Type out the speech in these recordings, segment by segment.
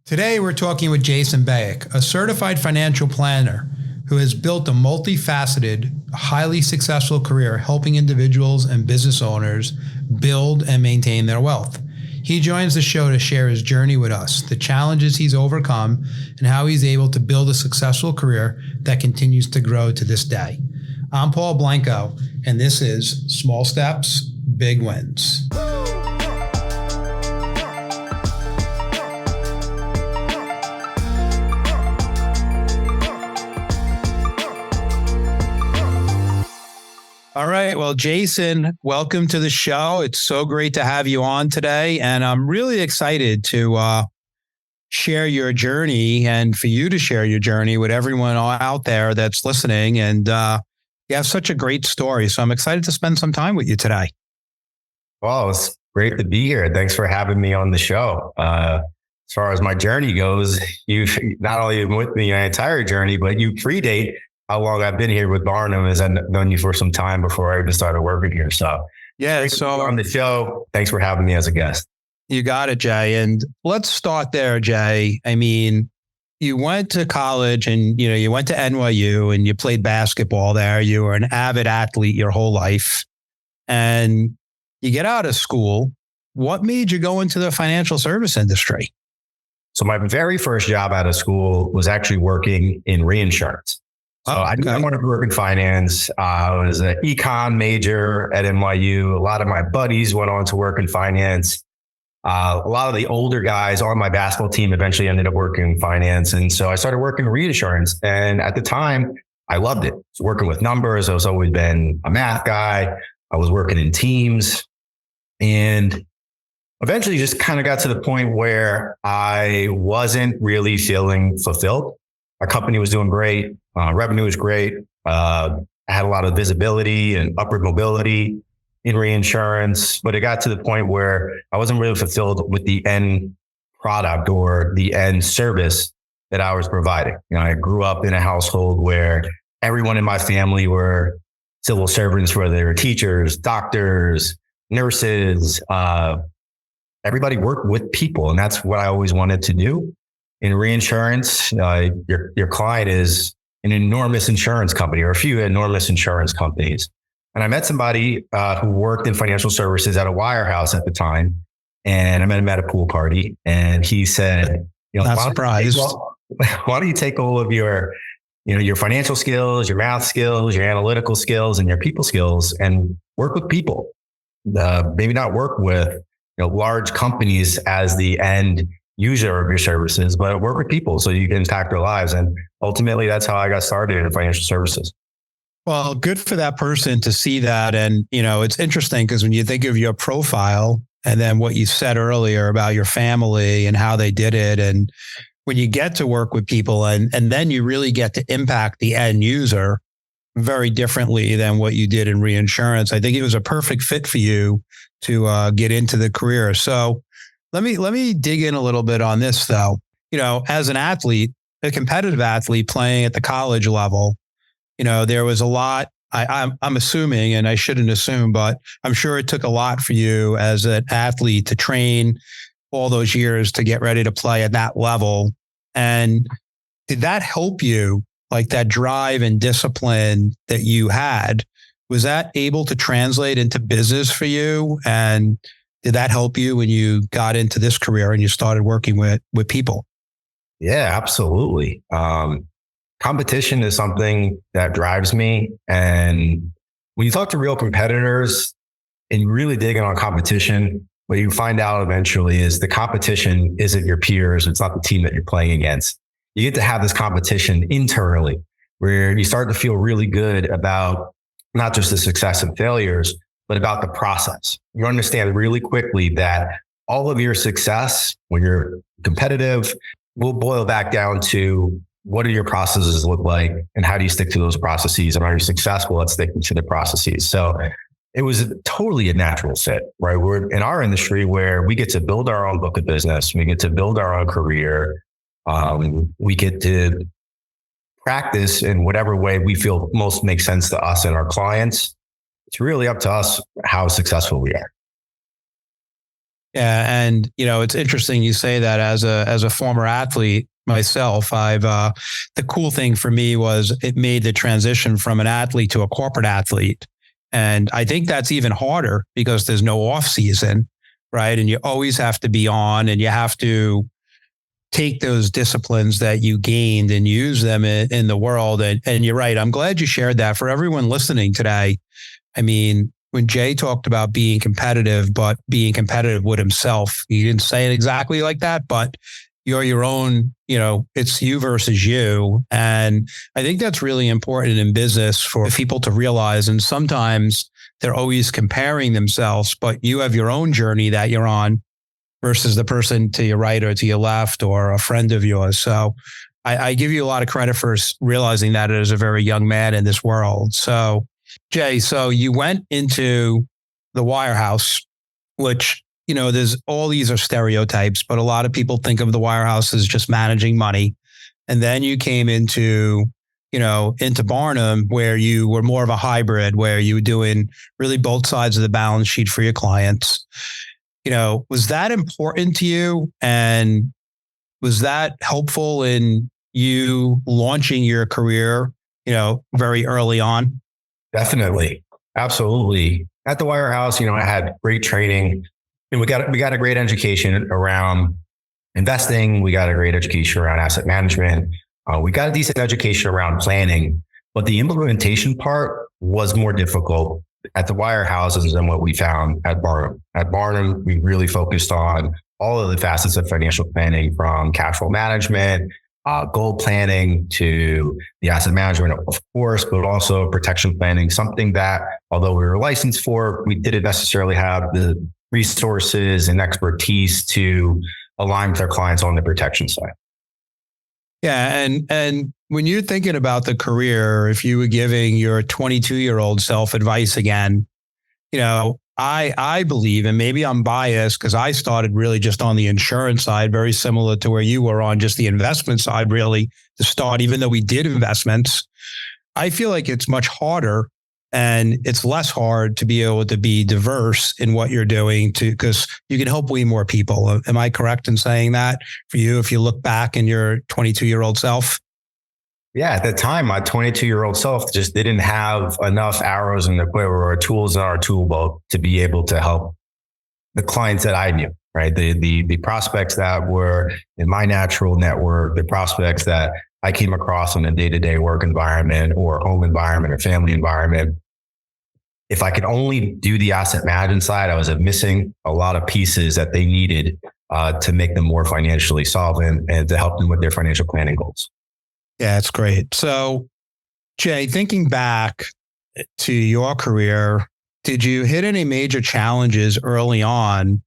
Today, we're talking with Jason Bayuk, a certified financial planner who has built a multifaceted, highly successful career helping individuals and business owners build and maintain their wealth. He joins the show to share his journey with us, the challenges he's overcome, and how he's able to build a successful career that continues to grow to this day. I'm Paul Blanco, and this is Small Steps, Big Wins. All right. Well, Jason, welcome to the show. It's so great to have you on today. And I'm really excited to share your journey and for you to share your journey with everyone out there that's listening. And you have such a great story. So I'm excited to spend some time with you today. Well, it's great to be here. Thanks for having me on the show. As far as my journey goes, you've not only been with me my entire journey, but you predate how long I've been here with Barnum, as I've known you for some time before I even started working here. So yeah, so on the show, thanks for having me as a guest. You got it, Jay. And let's start there, Jay. I mean, you went to college and, you went to NYU and you played basketball there. You were an avid athlete your whole life and you get out of school. What made you go into the financial service industry? So my very first job out of school was actually working in reinsurance. So I wanted to work in finance. I was an econ major at NYU. A lot of my buddies went on to work in finance. A lot of the older guys on my basketball team eventually ended up working in finance. And so I started working in reinsurance. And at the time, I loved it. I was working with numbers. I was always been a math guy. I was working in teams. And eventually just kind of got to the point where I wasn't really feeling fulfilled. Our company was doing great. Revenue was great. I had a lot of visibility and upward mobility in reinsurance, but it got to the point where I wasn't really fulfilled with the end product or the end service that I was providing. I grew up in a household where everyone in my family were civil servants, whether they were teachers, doctors, nurses. Everybody worked with people, and that's what I always wanted to do. In reinsurance, your client is an enormous insurance company or a few enormous insurance companies. And I met somebody who worked in financial services at a wirehouse at the time. And I met him at a pool party. And he said, not surprised. Why don't you take all of your financial skills, your math skills, your analytical skills, and your people skills and work with people? Maybe not work with large companies as the end user of your services, but work with people so you can impact their lives. And ultimately, that's how I got started in financial services. Well, good for that person to see that. And, it's interesting because when you think of your profile and then what you said earlier about your family and how they did it, and when you get to work with people and then you really get to impact the end user very differently than what you did in reinsurance, I think it was a perfect fit for you to get into the career. So let me dig in a little bit on this though. As an athlete, a competitive athlete playing at the college level, there was a lot, I'm assuming, and I shouldn't assume, but I'm sure it took a lot for you as an athlete to train all those years to get ready to play at that level. And did that help you, like that drive and discipline that you had? Was that able to translate into business for you? And did that help you when you got into this career and you started working with people? Yeah, absolutely. Competition is something that drives me. And when you talk to real competitors and you really dig in on competition, what you find out eventually is the competition isn't your peers. It's not the team that you're playing against. You get to have this competition internally where you start to feel really good about not just the success and failures, but about the process. You understand really quickly that all of your success when you're competitive will boil back down to what do your processes look like and how do you stick to those processes, and are you successful at sticking to the processes? So it was totally a natural fit, right? We're in our industry where we get to build our own book of business. We get to build our own career. We get to practice in whatever way we feel most makes sense to us and our clients. It's really up to us how successful we are. Yeah, and it's interesting you say that. As a former athlete myself, I've the cool thing for me was it made the transition from an athlete to a corporate athlete, and I think that's even harder because there's no off season, right? And you always have to be on, and you have to take those disciplines that you gained and use them in the world. And you're right. I'm glad you shared that for everyone listening today. I mean, when Jay talked about being competitive, but being competitive with himself, he didn't say it exactly like that, but you're your own, it's you versus you. And I think that's really important in business for people to realize. And sometimes they're always comparing themselves, but you have your own journey that you're on versus the person to your right or to your left or a friend of yours. So I give you a lot of credit for realizing that as a very young man in this world. So Jay, so you went into the wirehouse, which, there's all these are stereotypes, but a lot of people think of the wirehouse as just managing money. And then you came into Barnum, where you were more of a hybrid, where you were doing really both sides of the balance sheet for your clients. Was that important to you? And was that helpful in you launching your career, very early on? Definitely. Absolutely. At the wirehouse, I had great training, and we got a great education around investing. We got a great education around asset management. We got a decent education around planning, but the implementation part was more difficult at the wirehouses than what we found at Barnum. At Barnum, we really focused on all of the facets of financial planning, from cash flow management, goal planning, to the asset management, of course, but also protection planning, something that, although we were licensed for, we didn't necessarily have the resources and expertise to align with our clients on the protection side. Yeah. And when you're thinking about the career, if you were giving your 22-year-old self advice again, I believe, and maybe I'm biased because I started really just on the insurance side, very similar to where you were on just the investment side, really to start, even though we did investments. I feel like it's much harder and it's less hard to be able to be diverse in what you're doing because you can help way more people. Am I correct in saying that for you, if you look back in your 22-year-old self? Yeah, at the time, my 22-year-old self just didn't have enough arrows in the quiver or tools in our tool belt to be able to help the clients that I knew, right? The prospects that were in my natural network, the prospects that I came across in a day-to-day work environment or home environment or family environment. If I could only do the asset management side, I was missing a lot of pieces that they needed to make them more financially solvent and to help them with their financial planning goals. Yeah, it's great. So, Jay, thinking back to your career, did you hit any major challenges early on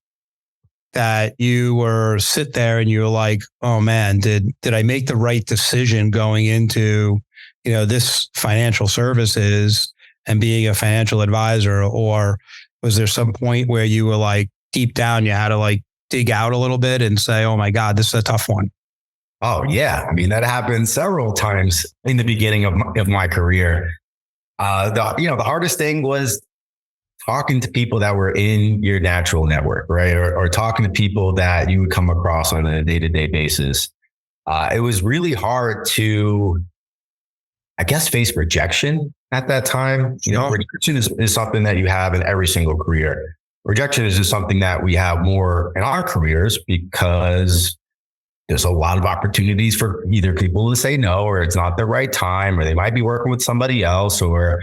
that you were sit there and you were like, oh man, did I make the right decision going into, this financial services and being a financial advisor? Or was there some point where you were like deep down, you had to like dig out a little bit and say, oh my God, this is a tough one? Oh yeah. I mean, that happened several times in the beginning of my career. The hardest thing was talking to people that were in your natural network, right? Or talking to people that you would come across on a day-to-day basis. It was really hard to, I guess, face rejection at that time. Rejection is something that you have in every single career. Rejection is just something that we have more in our careers because there's a lot of opportunities for either people to say no, or it's not the right time, or they might be working with somebody else, or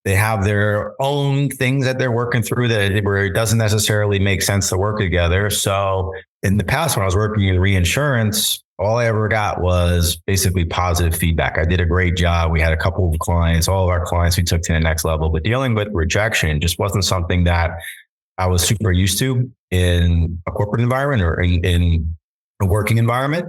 they have their own things that they're working through where it doesn't necessarily make sense to work together. So in the past, when I was working in reinsurance, all I ever got was basically positive feedback. I did a great job. We had a couple of clients, all of our clients we took to the next level, but dealing with rejection just wasn't something that I was super used to in a corporate environment or in a working environment.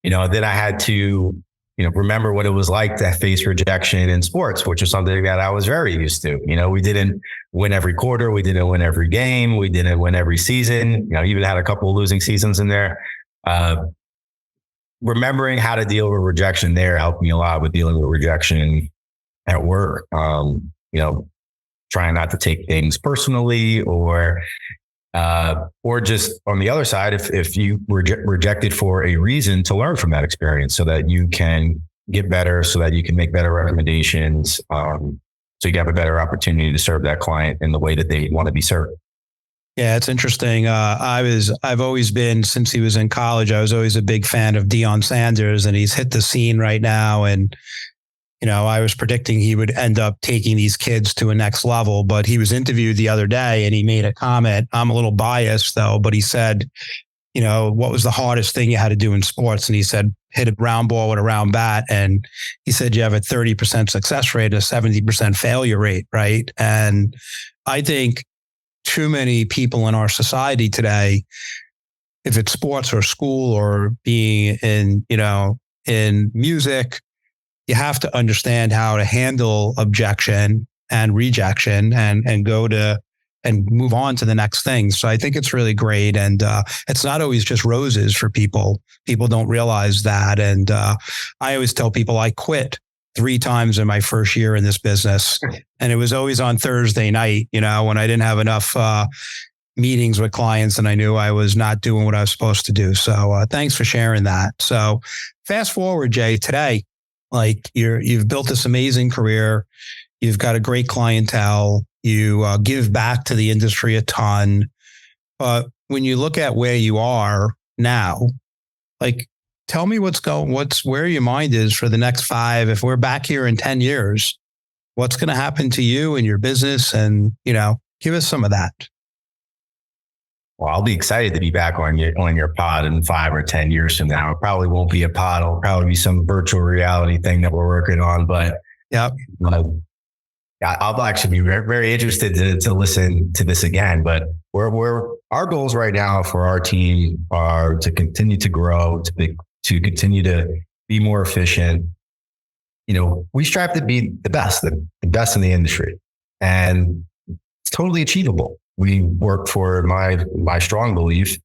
Then I had to, remember what it was like to face rejection in sports, which is something that I was very used to. We didn't win every quarter. We didn't win every game. We didn't win every season. Even had a couple of losing seasons in there. Remembering how to deal with rejection there helped me a lot with dealing with rejection at work. Trying not to take things personally or Or just on the other side, if you rejected for a reason, to learn from that experience so that you can get better, so that you can make better recommendations. So you have a better opportunity to serve that client in the way that they want to be served. Yeah, it's interesting. I've always been, since he was in college, I was always a big fan of Deion Sanders, and he's hit the scene right now. And, I was predicting he would end up taking these kids to a next level, but he was interviewed the other day and he made a comment. I'm a little biased though, but he said, what was the hardest thing you had to do in sports? And he said, hit a round ball with a round bat. And he said, you have a 30% success rate, a 70% failure rate. Right. And I think too many people in our society today, if it's sports or school or being in music, you have to understand how to handle objection and rejection and go to and move on to the next thing. So I think it's really great. And it's not always just roses for people. People don't realize that. And I always tell people I quit 3 times in my first year in this business. And it was always on Thursday night, when I didn't have enough meetings with clients and I knew I was not doing what I was supposed to do. So thanks for sharing that. So fast forward, Jay, today, like you've built this amazing career. You've got a great clientele. You give back to the industry a ton. But when you look at where you are now, like, tell me where your mind is for the next 5. If we're back here in 10 years, what's going to happen to you and your business? And, give us some of that. Well, I'll be excited to be back on your pod in 5 or 10 years from now. It probably won't be a pod. It'll probably be some virtual reality thing that we're working on. But yeah, I'll actually be very, very interested to listen to this again. But our goals right now for our team are to continue to grow, to continue to be more efficient. We strive to be the best in the industry, and it's totally achievable. We work for my strong belief,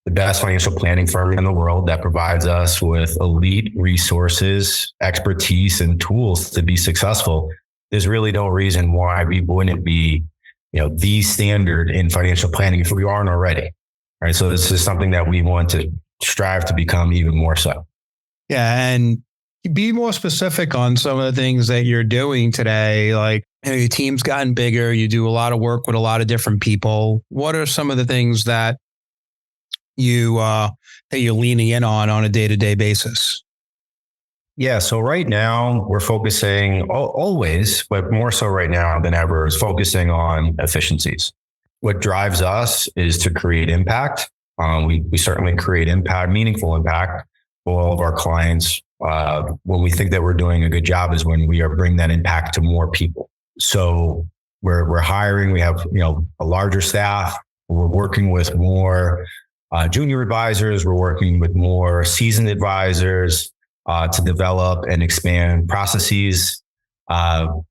the best financial planning firm in the world that provides us with elite resources, expertise, and tools to be successful. There's really no reason why we wouldn't be, the standard in financial planning if we aren't already. All right. So this is something that we want to strive to become even more so. Yeah. And be more specific on some of the things that you're doing today. Like, your team's gotten bigger. You do a lot of work with a lot of different people. What are some of the things that you're leaning in on a day-to-day basis? Yeah. So right now we're focusing always, but more so right now than ever, is focusing on efficiencies. What drives us is to create impact. We certainly create impact, meaningful impact for all of our clients. When we think that we're doing a good job is when we are bringing that impact to more people. So we're hiring, we have, a larger staff. We're working with more junior advisors. We're working with more seasoned advisors to develop and expand processes.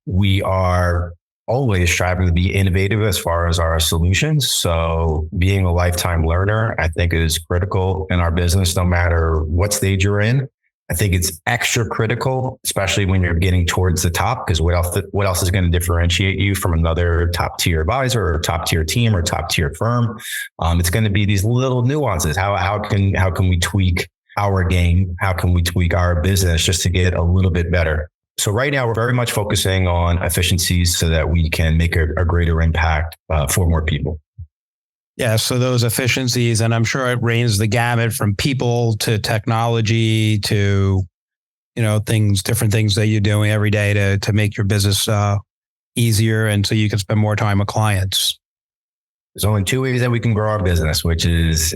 We are always striving to be innovative as far as our solutions. So being a lifetime learner, I think, is critical in our business, no matter what stage you're in. I think it's extra critical, especially when you're getting towards the top, because what else is going to differentiate you from another top tier advisor or top tier team or top tier firm? It's going to be these little nuances. How can we tweak our game? How can we tweak our business just to get a little bit better? So right now we're very much focusing on efficiencies so that we can make a greater impact for more people. Yeah. So those efficiencies, and I'm sure it ranges the gamut from people to technology to, different things that you're doing every day to make your business easier. And so you can spend more time with clients. There's only 2 ways that we can grow our business, which is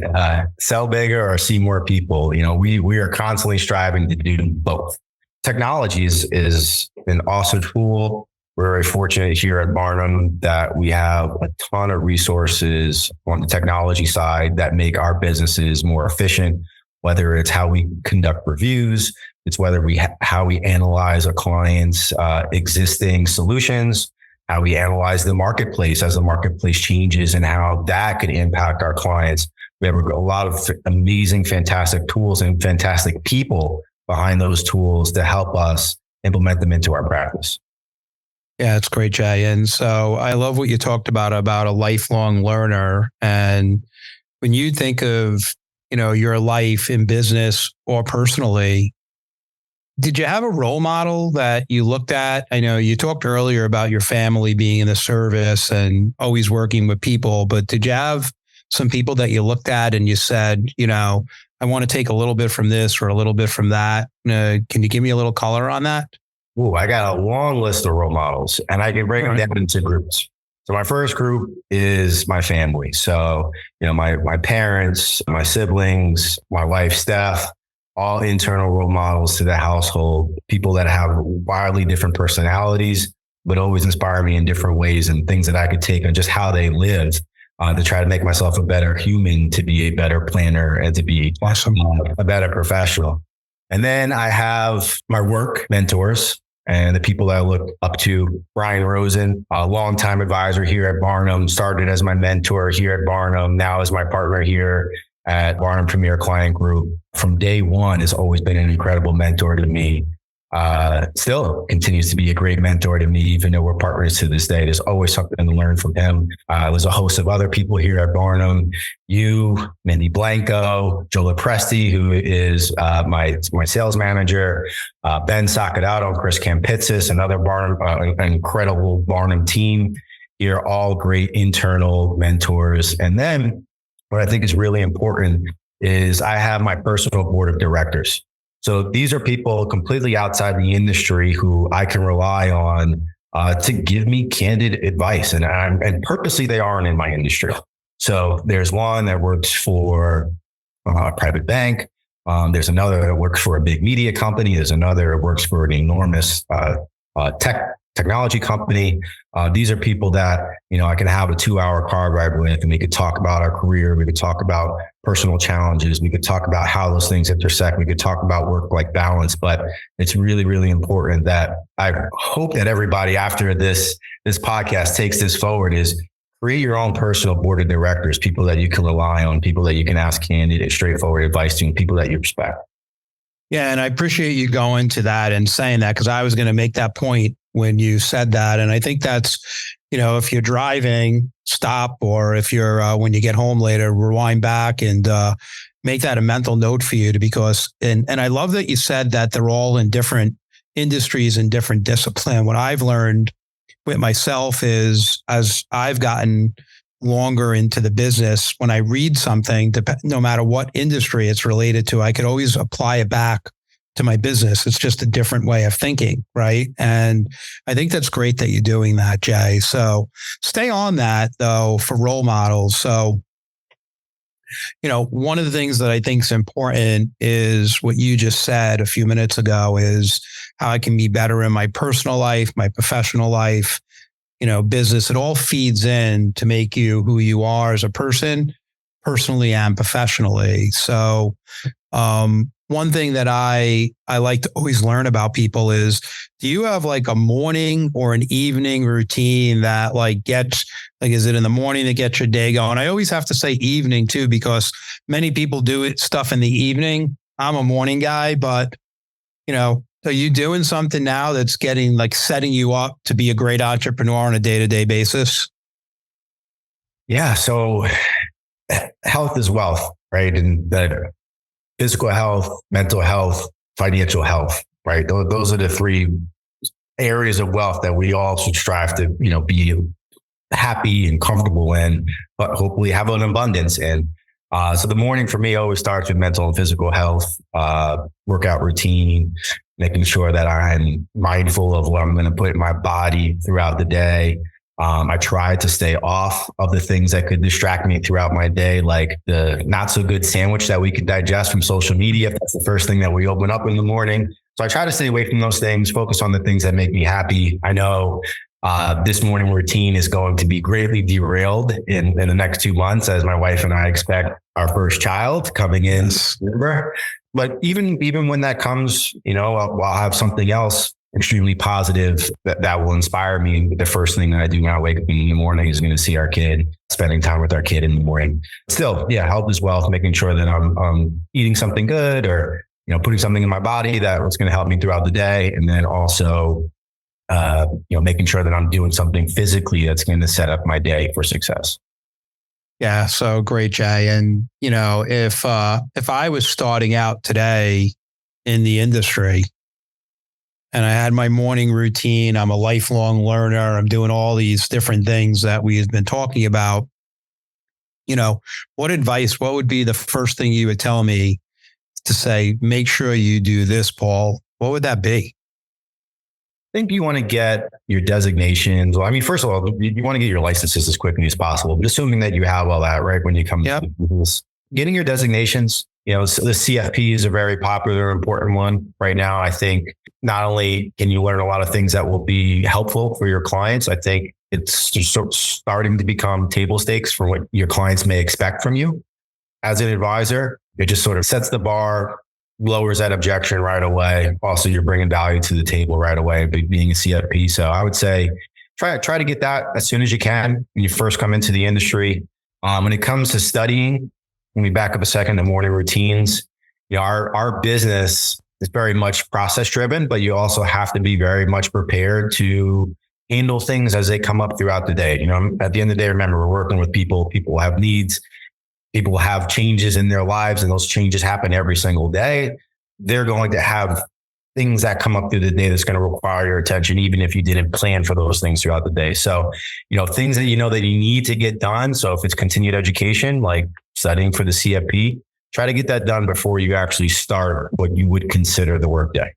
sell bigger or see more people. We are constantly striving to do both. Technology is an awesome tool. We're very fortunate here at Barnum that we have a ton of resources on the technology side that make our businesses more efficient, whether it's how we conduct reviews, it's how we analyze a client's existing solutions, how we analyze the marketplace as the marketplace changes and how that could impact our clients. We have a lot of amazing, fantastic tools and fantastic people behind those tools to help us implement them into our practice. Yeah, it's great, Jay. And so I love what you talked about a lifelong learner. And when you think of, your life in business or personally, did you have a role model that you looked at? I know you talked earlier about your family being in the service and always working with people, but did you have some people that you looked at and you said, I want to take a little bit from this or a little bit from that? Can you give me a little color on that? Ooh, I got a long list of role models, and I can break them down into groups. So my first group is my family. So, my parents, my siblings, my wife, Steph, all internal role models to the household, people that have wildly different personalities, but always inspire me in different ways and things that I could take on just how they live to try to make myself a better human, to be a better planner, and to be a better professional. And then I have my work mentors and the people that I look up to. Brian Rosen, a longtime advisor here at Barnum, started as my mentor here at Barnum, now is my partner here at Barnum Premier Client Group. From day one, has always been an incredible mentor to me. Still continues to be a great mentor to me, even though we're partners to this day. There's always something to learn from him. I was a host of other people here at Barnum. You, Mindy Blanco, Joe Presti, who is my sales manager, Ben Sacadato, Chris Campitsis, another Barnum, an incredible Barnum team. You're all great internal mentors. And then what I think is really important is I have my personal board of directors. So these are people completely outside the industry who I can rely on to give me candid advice. And purposely, they aren't in my industry. So there's one that works for a private bank. There's another that works for a big media company. There's another that works for an enormous technology company. These are people that, I can have a 2-hour car ride with, and we could talk about our career. We could talk about personal challenges. We could talk about how those things intersect. We could talk about work-life balance, but it's really, really important that I hope that everybody after this podcast takes this forward is create your own personal board of directors, people that you can rely on, people that you can ask candid and straightforward advice to, and people that you respect. Yeah. And I appreciate you going to that and saying that, because I was going to make that point when you said that. And I think that's, if you're driving, stop, or if you're, when you get home later, rewind back and make that a mental note for you because I love that you said that they're all in different industries and different discipline. What I've learned with myself is as I've gotten longer into the business, when I read something, no matter what industry it's related to, I could always apply it back to my business. It's just a different way of thinking, right? And I think that's great that you're doing that, Jay. So stay on that though for role models. So, one of the things that I think is important is what you just said a few minutes ago is how I can be better in my personal life, my professional life, business. It all feeds in to make you who you are as a person, personally and professionally. So, one thing that I like to always learn about people is, do you have like a morning or an evening routine that is it in the morning that gets your day going? I always have to say evening too, because many people do stuff in the evening. I'm a morning guy, but are you doing something now that's setting you up to be a great entrepreneur on a day-to-day basis? Yeah. So health is wealth, right? And the physical health, mental health, financial health, right? Those are the three areas of wealth that we all should strive to, be happy and comfortable in, but hopefully have an abundance in. So the morning for me always starts with mental and physical health, workout routine, making sure that I'm mindful of what I'm going to put in my body throughout the day. I try to stay off of the things that could distract me throughout my day, like the not so good sandwich that we could digest from social media. If that's the first thing that we open up in the morning. So I try to stay away from those things, focus on the things that make me happy. I know this morning routine is going to be greatly derailed in the next 2 months as my wife and I expect our first child coming in December. But even when that comes, I'll have something else extremely positive that will inspire me. The first thing that I do when I wake up in the morning is going to see our kid, spending time with our kid in the morning. Still, yeah, health is wealth, making sure that I'm eating something good or, putting something in my body that was going to help me throughout the day. And then also making sure that I'm doing something physically that's going to set up my day for success. Yeah. So great, Jay. And, if I was starting out today in the industry and I had my morning routine, I'm a lifelong learner, I'm doing all these different things that we've been talking about, what would be the first thing you would tell me to say, make sure you do this, Paul? What would that be? I think you want to get your designations. Well, I mean, first of all, you want to get your licenses as quickly as possible, but assuming that you have all that, right, when you come to business. Getting your designations, so the CFP is a very popular, important one right now. I think not only can you learn a lot of things that will be helpful for your clients, I think it's just starting to become table stakes for what your clients may expect from you as an advisor. It just sort of sets the bar, lowers that objection right away. Also, you're bringing value to the table right away, being a CFP. So I would say try to get that as soon as you can when you first come into the industry. When it comes to studying, when we back up a second, the morning routines, our business is very much process driven, but you also have to be very much prepared to handle things as they come up throughout the day. At the end of the day, remember, we're working with people. People have needs. People have changes in their lives, and those changes happen every single day. They're going to have things that come up through the day that's going to require your attention, even if you didn't plan for those things throughout the day. So, things that that you need to get done. So if it's continued education, like studying for the CFP, try to get that done before you actually start what you would consider the workday.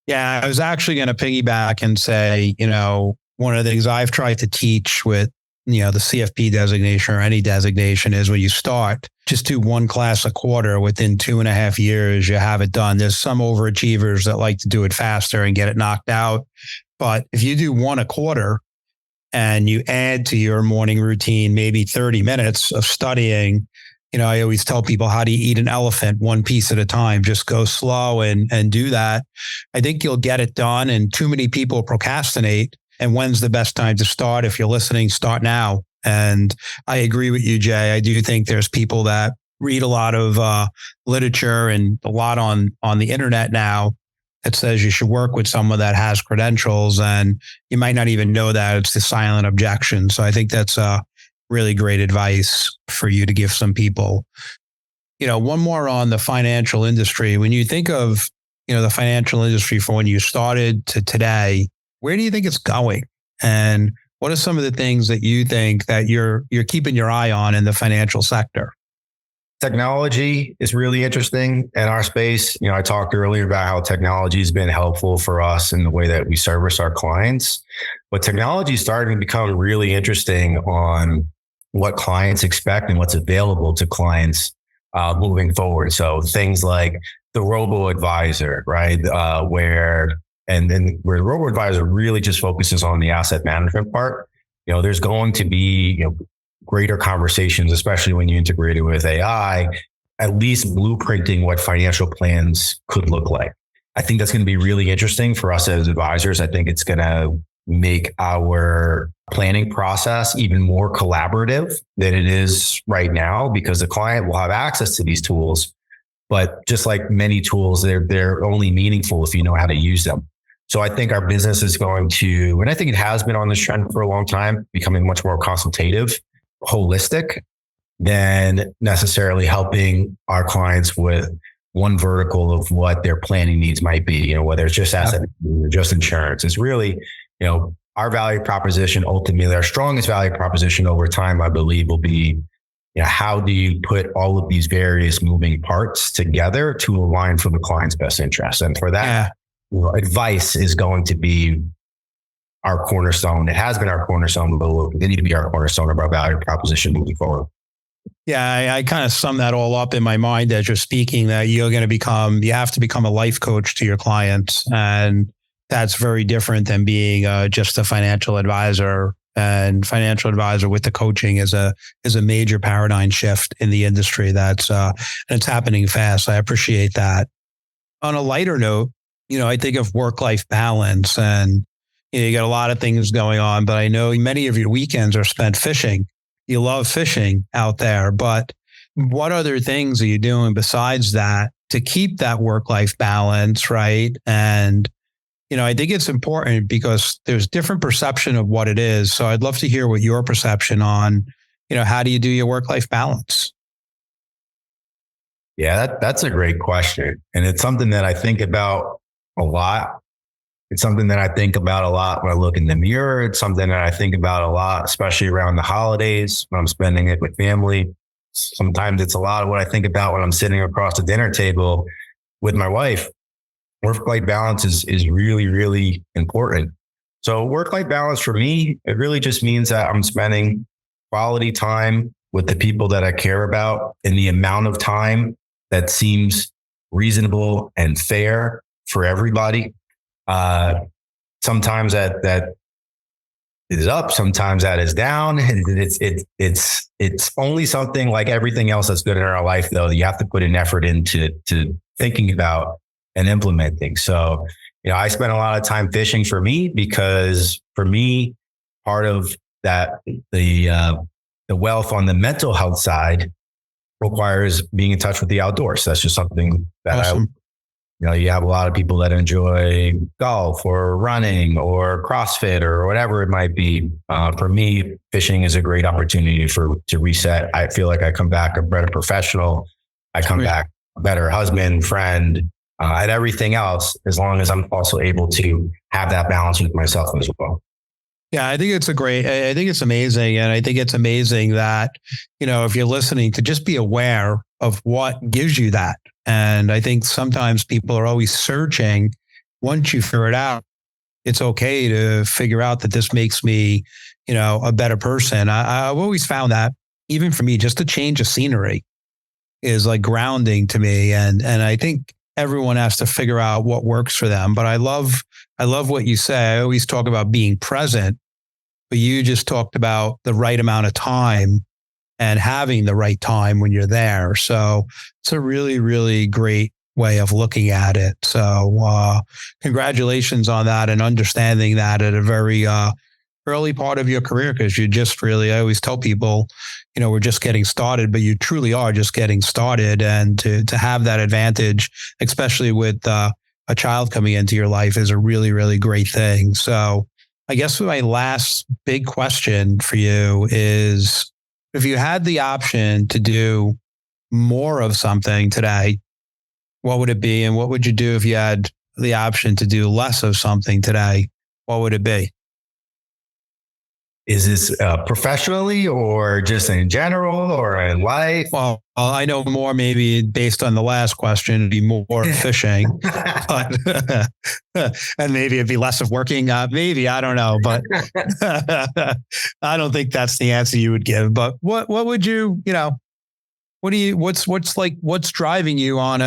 Yeah, I was actually going to piggyback and say, one of the things I've tried to teach with the CFP designation or any designation is when you start, just do one class a quarter. Within 2.5 years, you have it done. There's some overachievers that like to do it faster and get it knocked out. But if you do one a quarter and you add to your morning routine, maybe 30 minutes of studying, I always tell people, how do you eat an elephant? One piece at a time. Just go slow and do that. I think you'll get it done. And too many people procrastinate. And when's the best time to start? If you're listening, start now. And I agree with you, Jay. I do think there's people that read a lot of literature and a lot on the internet now that says you should work with someone that has credentials, and you might not even know that it's the silent objection. So I think that's really great advice for you to give some people. One more on the financial industry. When you think of, the financial industry from when you started to today, where do you think it's going? And what are some of the things that you think that you're keeping your eye on in the financial sector? Technology is really interesting in our space. I talked earlier about how technology has been helpful for us in the way that we service our clients, but technology is starting to become really interesting on what clients expect and what's available to clients moving forward. So things like the robo-advisor, right? Where the robo-advisor really just focuses on the asset management part. There's going to be, greater conversations, especially when you integrate it with AI, at least blueprinting what financial plans could look like. I think that's going to be really interesting for us as advisors. I think it's going to make our planning process even more collaborative than it is right now, because the client will have access to these tools. But just like many tools, they're only meaningful if you know how to use them. So I think our business is going to, and I think it has been on this trend for a long time, becoming much more consultative, holistic, than necessarily helping our clients with one vertical of what their planning needs might be, whether it's just asset or just insurance. It's really, our value proposition, ultimately our strongest value proposition over time, I believe, will be, how do you put all of these various moving parts together to align for the client's best interest? And for that, advice is going to be our cornerstone. It has been our cornerstone, but will continue to be our cornerstone of our value proposition moving forward. Yeah, I kind of sum that all up in my mind as you're speaking, that you have to become a life coach to your clients. And that's very different than being just a financial advisor. And financial advisor with the coaching is a major paradigm shift in the industry. And it's happening fast. I appreciate that. On a lighter note, I think of work-life balance, and you got a lot of things going on, but I know many of your weekends are spent fishing. You love fishing out there, but what other things are you doing besides that to keep that work-life balance, right? And I think it's important because there's different perception of what it is. So I'd love to hear what your perception on, how do you do your work-life balance? Yeah, that's a great question. And it's something that I think about a lot. It's something that I think about a lot when I look in the mirror. It's something that I think about a lot, especially around the holidays when I'm spending it with family. Sometimes it's a lot of what I think about when I'm sitting across the dinner table with my wife. Work-life balance is really, really important. So work-life balance for me, it really just means that I'm spending quality time with the people that I care about in the amount of time that seems reasonable and fair for everybody. Sometimes that is up, sometimes that is down. And it's only something like everything else that's good in our life, though, that you have to put an effort into thinking about and implementing. So, I spend a lot of time fishing for me because for me, part of that, the wealth on the mental health side requires being in touch with the outdoors. That's just something that Awesome. you have a lot of people that enjoy golf or running or CrossFit or whatever it might be. For me, fishing is a great opportunity to reset. I feel like I come back a better professional. I come back a better husband, friend, and everything else, as long as I'm also able to have that balance with myself as well. Yeah, I think it's amazing. And I think it's amazing that, if you're listening, to just be aware of what gives you that. And I think sometimes people are always searching. Once you figure it out, it's okay to figure out that this makes me, a better person. I've always found that even for me, just a change of scenery is like grounding to me. And I think everyone has to figure out what works for them. But I love what you say. I always talk about being present, but you just talked about the right amount of time and having the right time when you're there. So it's a really, really great way of looking at it. So congratulations on that and understanding that at a very early part of your career, because you just really, I always tell people, we're just getting started, but you truly are just getting started. And to have that advantage, especially with a child coming into your life, is a really, really great thing. So I guess my last big question for you is, if you had the option to do more of something today, what would it be? And what would you do if you had the option to do less of something today? What would it be? Is this professionally or just in general or in life? Well, I know more maybe based on the last question, it'd be more fishing, but and maybe it'd be less of working. Maybe, I don't know, but I don't think that's the answer you would give. But what would you, what's driving you on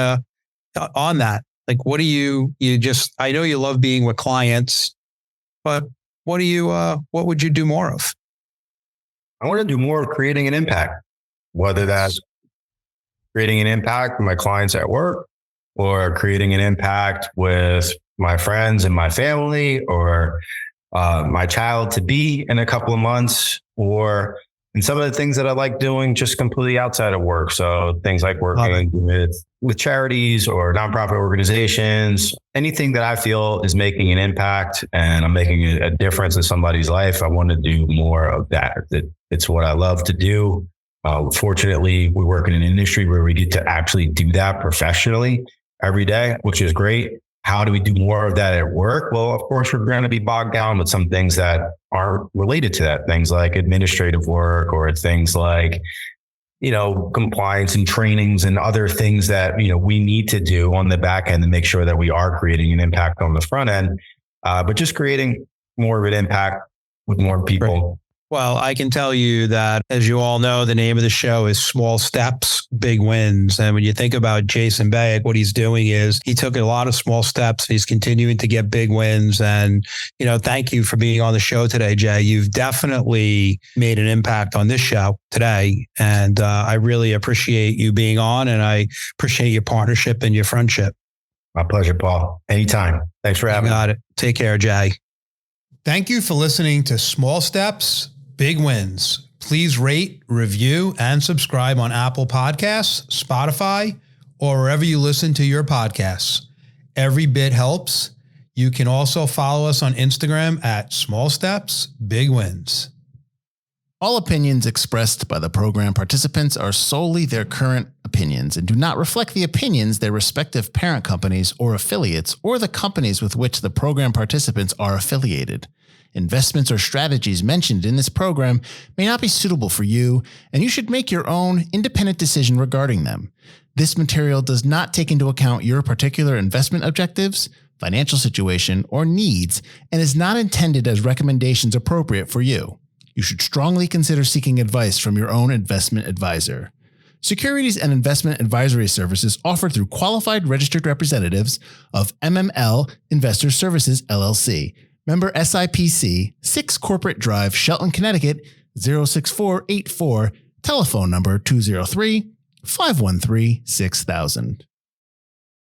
that? Like, what do you just, I know you love being with clients, but what would you do more of? I want to do more of creating an impact, whether that's creating an impact with my clients at work or creating an impact with my friends and my family or my child to be in a couple of months, or in some of the things that I like doing just completely outside of work. So things like working with charities or nonprofit organizations, anything that I feel is making an impact and I'm making a difference in somebody's life. I want to do more of that. It's what I love to do. Fortunately, we work in an industry where we get to actually do that professionally every day, which is great. How do we do more of that at work? Well, of course, we're going to be bogged down with some things that aren't related to that. Things like administrative work or things like, compliance and trainings and other things that, we need to do on the back end to make sure that we are creating an impact on the front end, but just creating more of an impact with more people. Right. Well, I can tell you that, as you all know, the name of the show is Small Steps, Big Wins. And when you think about Jason Bayuk, what he's doing is he took a lot of small steps. He's continuing to get big wins. And, thank you for being on the show today, Jay. You've definitely made an impact on this show today. And I really appreciate you being on, and I appreciate your partnership and your friendship. My pleasure, Paul. Anytime. Thanks for having me. Got it. Take care, Jay. Thank you for listening to Small Steps, Big Wins. Please rate, review, and subscribe on Apple Podcasts, Spotify, or wherever you listen to your podcasts. Every bit helps. You can also follow us on Instagram at Small Steps, Big Wins. All opinions expressed by the program participants are solely their current opinions and do not reflect the opinions their respective parent companies or affiliates or the companies with which the program participants are affiliated. Investments or strategies mentioned in this program may not be suitable for you, and you should make your own independent decision regarding them. This material does not take into account your particular investment objectives, financial situation, or needs, and is not intended as recommendations appropriate for you. You should strongly consider seeking advice from your own investment advisor. Securities and investment advisory services offered through qualified registered representatives of MML Investor Services, LLC. Member SIPC, 6 Corporate Drive, Shelton, Connecticut, 06484. Telephone number 203-513-6000.